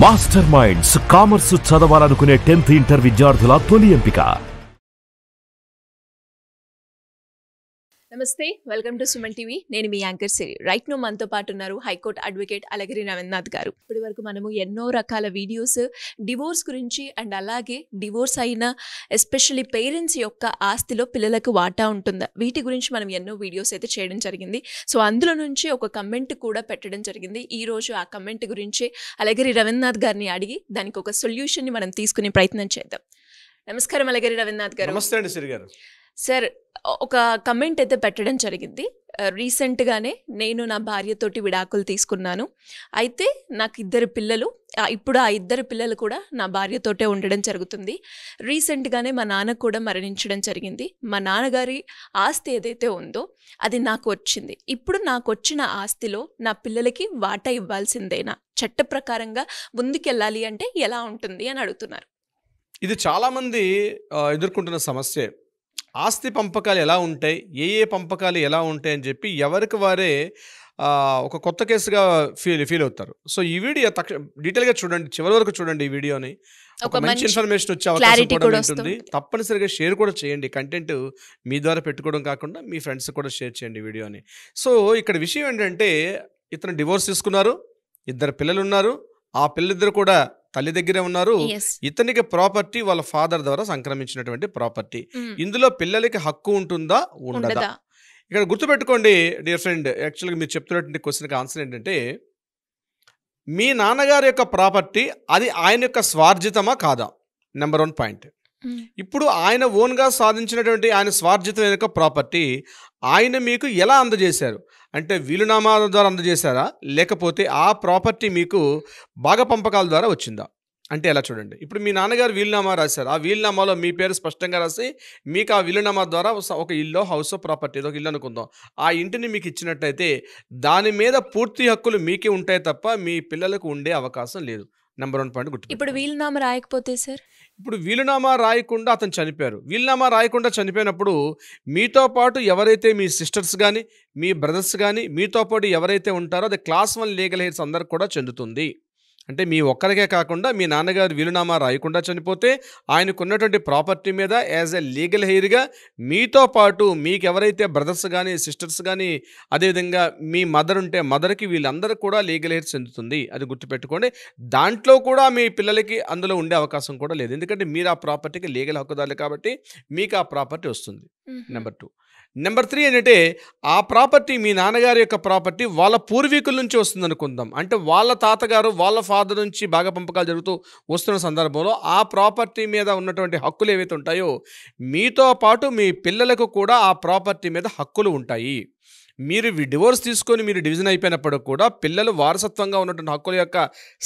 Master minds commerce చదవాలనుకునే 10th inter విద్యార్థుల తొలి ఎంపిక. నమస్తే, వెల్కమ్ టు సుమన్ టీవీ. నేను మీ యాంకర్ సిరి. రైట్ నో మనతో పాటు ఉన్నారు హైకోర్టు అడ్వకేట్ అలగిరి రవీంద్రనాథ్ గారు. ఇప్పటి వరకు మనము ఎన్నో రకాల వీడియోస్ డివోర్స్ గురించి అండ్ అలాగే డివోర్స్ అయిన ఎస్పెషల్లీ పేరెంట్స్ యొక్క ఆస్తిలో పిల్లలకు వాటా ఉంటుందా వీటి గురించి మనం ఎన్నో వీడియోస్ అయితే చేయడం జరిగింది. సో అందులో నుంచి ఒక కమెంట్ కూడా పెట్టడం జరిగింది. ఈ రోజు ఆ కమెంట్ గురించి అలగిరి రవీంద్రనాథ్ గారిని అడిగి దానికి ఒక సొల్యూషన్ని మనం తీసుకునే ప్రయత్నం చేద్దాం. నమస్కారం అలగిరి రవీంద్రనాథ్ గారు. నమస్తే అండి సిరి గారు. సార్, ఒక కమెంట్ అయితే పెట్టడం జరిగింది. రీసెంట్గానే నేను నా భార్యతోటి విడాకులు తీసుకున్నాను. అయితే నాకు ఇద్దరు పిల్లలు. ఇప్పుడు ఆ ఇద్దరు పిల్లలు కూడా నా భార్యతోటే ఉండడం జరుగుతుంది. రీసెంట్గానే మా నాన్న కూడా మరణించడం జరిగింది. మా నాన్నగారి ఆస్తి ఏదైతే ఉందో అది నాకు వచ్చింది. ఇప్పుడు నాకు వచ్చిన ఆస్తిలో నా పిల్లలకి వాటా ఇవ్వాల్సిందేనా? చట్ట ప్రకారంగా ముందుకెళ్ళాలి అంటే ఎలా ఉంటుంది అని అడుగుతున్నారు. ఇది చాలామంది ఎదుర్కొంటున్న సమస్యే. ఆస్తి పంపకాలు ఎలా ఉంటాయి, ఏ పంపకాలు ఎలా ఉంటాయి అని చెప్పి ఎవరికి వారే ఒక కొత్త కేసుగా ఫీల్ అవుతారు. సో ఈ వీడియో డీటెయిల్గా చూడండి, చివరి వరకు చూడండి. ఈ వీడియోని ఒక మంచి ఇన్ఫర్మేషన్ వచ్చే అవకాశం కూడా ఉంటుంది. తప్పనిసరిగా షేర్ కూడా చేయండి. కంటెంట్ మీ ద్వారా పెట్టుకోవడం కాకుండా మీ ఫ్రెండ్స్ కూడా షేర్ చేయండి వీడియోని. సో ఇక్కడ విషయం ఏంటంటే, ఇతను డివోర్స్ తీసుకున్నారు, ఇద్దరు పిల్లలు ఉన్నారు. ఆ పిల్లలిద్దరు కూడా తల్లి దగ్గరే ఉన్నారు. ఇతనికి ప్రాపర్టీ వాళ్ళ ఫాదర్ ద్వారా సంక్రమించినటువంటి ప్రాపర్టీ. ఇందులో పిల్లలకి హక్కు ఉంటుందా ఉండదా? ఇక్కడ గుర్తుపెట్టుకోండి డియర్ ఫ్రెండ్. యాక్చువల్గా మీరు చెప్తున్నటువంటి క్వశ్చన్కి ఆన్సర్ ఏంటంటే, మీ నాన్నగారి యొక్క ప్రాపర్టీ అది ఆయన యొక్క స్వార్జితమా కాదా? Number 1 point. ఇప్పుడు ఆయన ఓన్గా సాధించినటువంటి ఆయన స్వార్జితం యొక్క ప్రాపర్టీ ఆయన మీకు ఎలా అందజేశారు? అంటే వీలునామా ద్వారా అందజేశారా, లేకపోతే ఆ ప్రాపర్టీ మీకు భాగపంపకాల ద్వారా వచ్చిందా? అంటే ఎలా చూడండి. ఇప్పుడు మీ నాన్నగారు వీలునామా రాశారు. ఆ వీలునామాలో మీ పేరు స్పష్టంగా రాసి మీకు ఆ వీలునామా ద్వారా ఒక ఇల్లు, హౌస్, ప్రాపర్టీ ఏదో ఒక ఇల్లు అనుకుందాం, ఆ ఇంటిని మీకు ఇచ్చినట్టయితే దాని మీద పూర్తి హక్కులు మీకే ఉంటాయి తప్ప మీ పిల్లలకు ఉండే అవకాశం లేదు. నెంబర్ 1 పాయింట్ గుర్తు. ఇప్పుడు వీలునామా రాయకపోతే సార్? ఇప్పుడు వీలునామా రాయకుండా అతను చనిపోయారు. వీలునామా రాయకుండా చనిపోయినప్పుడు మీతో పాటు ఎవరైతే మీ సిస్టర్స్ కానీ మీ బ్రదర్స్ కానీ మీతో పాటు ఎవరైతే ఉంటారో అది క్లాస్ 1 లీగల్ హెయిర్స్ అందరికి కూడా చెందుతుంది. అంటే మీ ఒక్కరికే కాకుండా మీ నాన్నగారు వీలునామా రాయకుండా చనిపోతే ఆయనకున్నటువంటి ప్రాపర్టీ మీద యాజ్ ఎ లీగల్ హెయిర్గా మీతో పాటు మీకు ఎవరైతే బ్రదర్స్ కానీ సిస్టర్స్ కానీ అదేవిధంగా మీ మదర్ ఉంటే మదర్కి వీళ్ళందరూ కూడా లీగల్ హెయిర్ చెందుతుంది. అది గుర్తుపెట్టుకోండి. దాంట్లో కూడా మీ పిల్లలకి అందులో ఉండే అవకాశం కూడా లేదు. ఎందుకంటే మీరు ఆ ప్రాపర్టీకి లీగల్ హక్కుదారులు కాబట్టి మీకు ఆ ప్రాపర్టీ వస్తుంది. నెంబర్ 2. నెంబర్ 3 ఏంటంటే, ఆ ప్రాపర్టీ మీ నాన్నగారి యొక్క ప్రాపర్టీ వాళ్ళ పూర్వీకుల నుంచి వస్తుంది అనుకుందాం. అంటే వాళ్ళ తాతగారు వాళ్ళ ఫాదర్ నుంచి బాగా పంపకాలు జరుగుతూ వస్తున్న సందర్భంలో ఆ ప్రాపర్టీ మీద ఉన్నటువంటి హక్కులు ఏవైతే ఉంటాయో మీతో పాటు మీ పిల్లలకు కూడా ఆ ప్రాపర్టీ మీద హక్కులు ఉంటాయి. మీరు డివోర్స్ తీసుకొని మీరు డివిజన్ అయిపోయినప్పుడు కూడా పిల్లలు వారసత్వంగా ఉన్నటువంటి హక్కుల యొక్క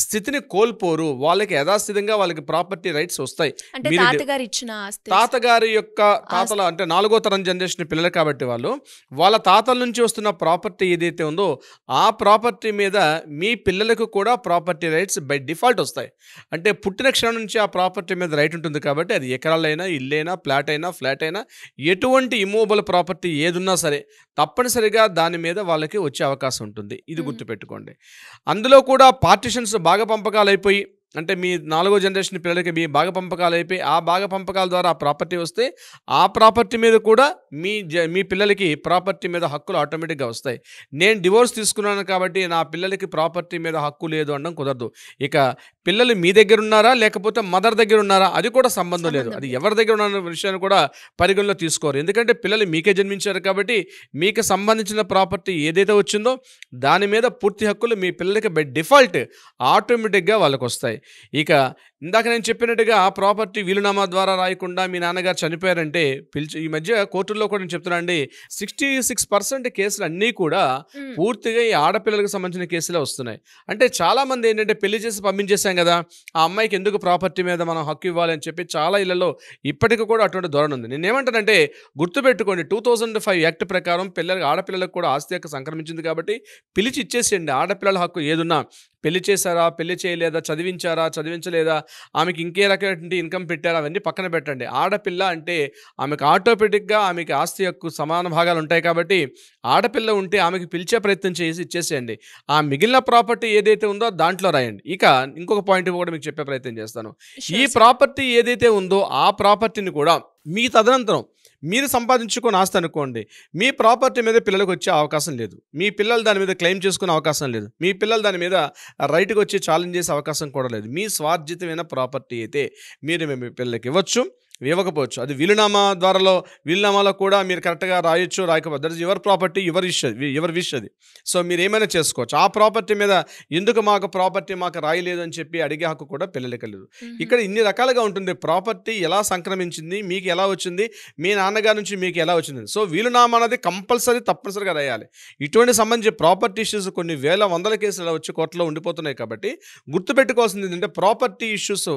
స్థితిని కోల్పోరు. వాళ్ళకి యథాస్థితంగా వాళ్ళకి ప్రాపర్టీ రైట్స్ వస్తాయి. తాతగారి యొక్క తాతల అంటే 4వ తరం జనరేషన్ పిల్లలు కాబట్టి వాళ్ళ తాతల నుంచి వస్తున్న ప్రాపర్టీ ఏదైతే ఉందో ఆ ప్రాపర్టీ మీద మీ పిల్లలకు కూడా ప్రాపర్టీ రైట్స్ బై డిఫాల్ట్ వస్తాయి. అంటే పుట్టిన క్షణం నుంచి ఆ ప్రాపర్టీ మీద రైట్ ఉంటుంది కాబట్టి అది ఎకరాలైనా, ఇల్లైనా, ఫ్లాట్ అయినా ఎటువంటి ఇమూవబుల్ ప్రాపర్టీ ఏదున్నా సరే తప్పనిసరిగా దాని మీద వాళ్ళకి వచ్చే అవకాశం ఉంటుంది. ఇది గుర్తుపెట్టుకోండి. అందులో కూడా పార్టిషన్స్ బాగా పంపకాలు అయిపోయి, అంటే మీ 4వ జనరేషన్ పిల్లలకి మీ బాగా పంపకాలు అయిపోయి ఆ బాగా పంపకాల ద్వారా ఆ ప్రాపర్టీ వస్తే ఆ ప్రాపర్టీ మీద కూడా మీ పిల్లలకి ప్రాపర్టీ మీద హక్కులు ఆటోమేటిక్గా వస్తాయి. నేను డివోర్స్ తీసుకున్నాను కాబట్టి నా పిల్లలకి ప్రాపర్టీ మీద హక్కు లేదు అనడం కుదరదు. ఇక పిల్లలు మీ దగ్గర ఉన్నారా లేకపోతే మదర్ దగ్గర ఉన్నారా అది కూడా సంబంధం లేదు. అది ఎవరి దగ్గర ఉన్న విషయాన్ని కూడా పరిగణలో తీసుకోరు. ఎందుకంటే పిల్లలు మీకే జన్మించారు కాబట్టి మీకు సంబంధించిన ప్రాపర్టీ ఏదైతే వచ్చిందో దాని మీద పూర్తి హక్కులు మీ పిల్లలకి బై డిఫాల్ట్ ఆటోమేటిక్గా వాళ్ళకి వస్తాయి. ఇక ఇందాక నేను చెప్పినట్టుగా ఆ ప్రాపర్టీ వీలునామా ద్వారా రాయకుండా మీ నాన్నగారు చనిపోయారంటే ఈ మధ్య కోర్టుల్లో కూడా నేను చెప్తున్నా అండి, 66% కేసులు అన్నీ కూడా పూర్తిగా ఈ ఆడపిల్లలకు సంబంధించిన కేసులే వస్తున్నాయి. అంటే చాలామంది ఏంటంటే పెళ్లి చేసి పంపించేశాం కదా, ఆ అమ్మాయికి ఎందుకు ప్రాపర్టీ మీద మనం హక్కు ఇవ్వాలి అని చెప్పి చాలా ఇళ్లలో ఇప్పటికీ కూడా అటువంటి ధోరణి ఉంది. నేనేమంటానంటే గుర్తుపెట్టుకోండి, 2005 యాక్ట్ ప్రకారం ఆడపిల్లలకు కూడా ఆస్తి హక్కు సంక్రమించింది కాబట్టి పిలిచి ఇచ్చేసేయండి. ఆడపిల్లల హక్కు ఏదున్నా పెళ్లి చేశారా, పెళ్లి చేయలేదా, చదివించారా, చదివించలేదా, ఆమెకి ఇంకే రకమైన ఇన్కమ్ పెట్టారా, అవన్నీ పక్కన పెట్టండి. ఆడపిల్ల అంటే ఆమెకు ఆటోమేటిక్గా ఆమెకి ఆస్తి హక్కు సమాన భాగాలు ఉంటాయి కాబట్టి ఆడపిల్ల ఉంటే ఆమెకి పిలిచే ప్రయత్నం చేసి ఇచ్చేసేయండి. ఆ మిగిలిన ప్రాపర్టీ ఏదైతే ఉందో దాంట్లో రాయండి. ఇక ఇంకొక పాయింట్ కూడా మీకు చెప్పే ప్రయత్నం చేస్తాను. ఈ ప్రాపర్టీ ఏదైతే ఉందో ఆ ప్రాపర్టీని కూడా మీ తదనంతరం మీరు సంపాదించుకొని ఆస్తి అనుకోండి, మీ ప్రాపర్టీ మీద పిల్లలకు వచ్చే అవకాశం లేదు, మీ పిల్లలు దాని మీద క్లెయిమ్ చేసుకునే అవకాశం లేదు, మీ పిల్లలు దాని మీద రైట్కి వచ్చి ఛాలెంజ్ చేసే అవకాశం కూడా లేదు. మీ స్వార్జితమైన ప్రాపర్టీ అయితే మీరు మీ పిల్లలకి ఇవ్వకపోవచ్చు. అది వీలునామాలో కూడా మీరు కరెక్ట్గా రాయొచ్చు, రాయకపోవచ్చు. That is your property, your wish అది. సో మీరు ఏమైనా చేసుకోవచ్చు. ఆ ప్రాపర్టీ మీద ఎందుకు ప్రాపర్టీ మాకు రాయలేదు అని చెప్పి అడిగే హక్కు కూడా పిల్లలకి లేదు. ఇక్కడ ఇన్ని రకాలుగా ఉంటుంది. ప్రాపర్టీ ఎలా సంక్రమించింది, మీకు ఎలా వచ్చింది, మీ నాన్నగారి నుంచి మీకు ఎలా వచ్చింది. సో వీలునామా అనేది తప్పనిసరిగా రాయాలి. ఇటువంటి సంబంధించి ప్రాపర్టీ ఇష్యూస్ కొన్ని వందల కేసులు వచ్చి కోర్టులో ఉండిపోతున్నాయి. కాబట్టి గుర్తుపెట్టుకోవాల్సింది ఏంటంటే ప్రాపర్టీ ఇష్యూస్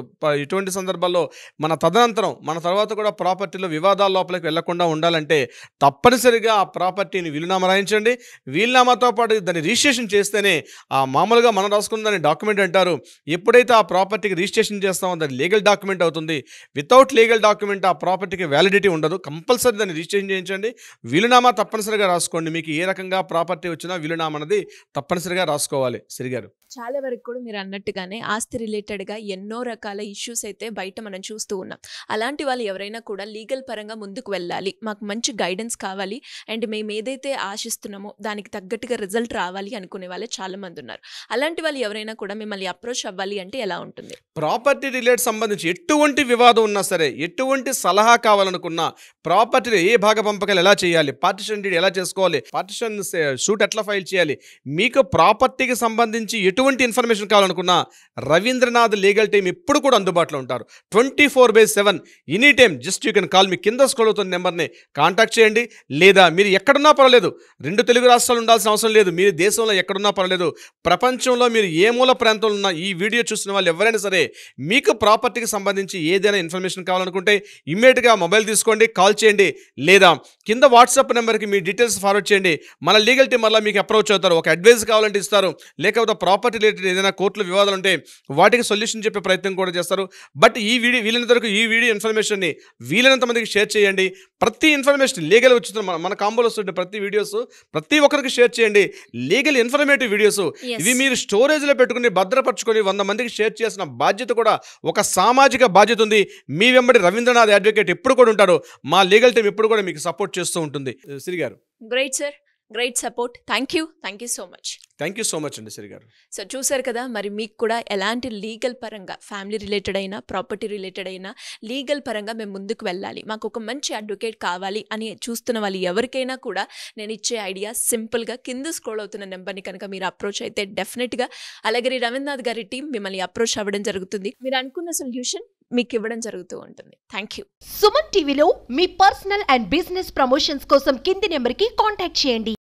ఇటువంటి సందర్భాల్లో మన తదనంతరం మన తర్వాత కూడా ప్రాపర్టీలో వివాదాల లోపలికి వెళ్లకుండా ఉండాలంటే తప్పనిసరిగా ఆ ప్రాపర్టీని వీలునామా రాయించండి. వీలునామాతో పాటు దాన్ని రిజిస్ట్రేషన్ చేస్తేనే ఆ మామూలుగా మనం రాసుకున్న దాన్ని డాక్యుమెంట్ అంటారు. ఎప్పుడైతే ఆ ప్రాపర్టీకి రిజిస్ట్రేషన్ చేస్తామో దాన్ని లీగల్ డాక్యుమెంట్ అవుతుంది. వితౌట్ లీగల్ డాక్యుమెంట్ ఆ ప్రాపర్టీకి వ్యాలిడిటీ ఉండదు. కంపల్సరీ దాన్ని రిజిస్ట్రేషన్ చేయించండి. వీలునామా తప్పనిసరిగా రాసుకోండి. మీకు ఏ రకంగా ప్రాపర్టీ వచ్చినా వీలునామా అనేది తప్పనిసరిగా రాసుకోవాలి. సిరిగారు, చాలా వరకు కూడా మీరు అన్నట్టుగానే ఆస్తి రిలేటెడ్గా ఎన్నో రకాల ఇష్యూస్ అయితే బయట మనం చూస్తూ ఉన్నాం. అలాంటి వాళ్ళు ఎవరైనా కూడా లీగల్ పరంగా ముందుకు వెళ్ళాలి, మాకు మంచి గైడెన్స్ కావాలి అండ్ మేము ఏదైతే ఆశిస్తున్నామో దానికి తగ్గట్టుగా రిజల్ట్ రావాలి అనుకునే వాళ్ళే చాలా మంది ఉన్నారు. అలాంటి వాళ్ళు ఎవరైనా కూడా మిమ్మల్ని అప్రోచ్ అవ్వాలి అంటే ఎలా ఉంటుంది? ప్రాపర్టీ రిలేటెడ్ సంబంధించి ఎటువంటి వివాదం ఉన్నా సరే, ఎటువంటి సలహా కావాలనుకున్నా, ప్రాపర్టీలో ఏ భాగ పంపకాలు ఎలా చేయాలి, పార్టిషన్ డీడ్ ఎలా చేసుకోవాలి, పార్టిషన్ షూట్ ఎట్లా ఫైల్ చేయాలి, మీకు ప్రాపర్టీకి సంబంధించి ఎటువంటి ఇన్ఫర్మేషన్ కావాలనుకున్నా రవీంద్రనాథ్ లీగల్ టీమ్ ఎప్పుడు కూడా అందుబాటులో ఉంటారు. 24/7 any time. Just you can call me. కింద స్క్రోల్ అవుతున్న నెంబర్ని కాంటాక్ట్ చేయండి. లేదా మీరు ఎక్కడున్నా పర్వాలేదు, 2 తెలుగు రాష్ట్రాలు ఉండాల్సిన అవసరం లేదు, మీరు దేశంలో ఎక్కడున్నా పర్వాలేదు, ప్రపంచంలో మీరు ఏ మూల ప్రాంతంలో ఉన్న ఈ వీడియో చూసిన వాళ్ళు ఎవరైనా సరే మీకు ప్రాపర్టీకి సంబంధించి ఏదైనా ఇన్ఫర్మేషన్ కావాలనుకుంటే ఇమ్మీడియట్గా మొబైల్ తీసుకోండి, కాల్ చేయండి. లేదా కింద వాట్సాప్ నెంబర్కి మీ డీటెయిల్స్ ఫార్వర్డ్ చేయండి. మన లీగల్ టీం వల్ల మీకు అప్రోచ్ అవుతారు. ఒక అడ్వైస్ కావాలంటే ఇస్తారు. లేకపోతే ప్రాపర్టీ రిలేటెడ్ ఏదైనా కోర్టులో వివాదాలు ఉంటే వాటికి సొల్యూషన్ చెప్పే ప్రయత్నం కూడా చేస్తారు. బట్ వీలైనంత వరకు ఈ వీడియో ఇన్ఫర్మేషన్ని వీలైనంత మందికి షేర్ చేయండి. ప్రతి ఇన్ఫర్మేషన్ లీగల్ వచ్చిన మన కాంబోలో వస్తుంటే ప్రతి వీడియోస్ ప్రతి ఒక్కరికి షేర్ చేయండి. లీగల్ ఇన్ఫర్మేటివ్ వీడియోస్ ఇవి మీరు స్టోరేజ్లో పెట్టుకుని భద్రపరచుకొని 100 మందికి షేర్ చేసిన బాధ్యత కూడా ఒక సామాజిక బాధ్యత ఉంది. మీ వెంబడి రవీంద్రనాథ్ అడ్వకేట్ ఎప్పుడు కూడా ఉంటారు. మా లీగల్ టీం ఎప్పుడు కూడా మీకు సపోర్ట్ చేస్తూ ఉంటుంది. సిరి గారు, great sir, great support. Thank you so much. Thank you so much అండి సిరి గారు. సో చూసారు కదా, మరి మీకు కూడా ఎలాంటి లీగల్ పరంగా, ఫ్యామిలీ రిలేటెడ్ అయినా, ప్రాపర్టీ రిలేటెడ్ అయినా, లీగల్ పరంగా మేము ముందుకు వెళ్ళాలి, మాకు ఒక మంచి అడ్వకేట్ కావాలి అని చూస్తున్న వాళ్ళు ఎవరికైనా కూడా నేను ఇచ్చే ఐడియా సింపుల్గా కింద స్క్రోల్ అవుతున్న నెంబర్ని కనుక మీరు అప్రోచ్ అయితే డెఫినెట్గా అలాగే రవీంద్రనాథ్ గారి టీం మిమ్మల్ని అప్రోచ్ అవ్వడం జరుగుతుంది. మీరు అనుకున్న సొల్యూషన్ మీకు ఇవ్వడం జరుగుతూ ఉంటుంది. Thank you. సుమన్ టీవీలో మీ పర్సనల్ అండ్ బిజినెస్ ప్రమోషన్స్ కోసం కింది నెంబర్కి కాంటాక్ట్ చేయండి.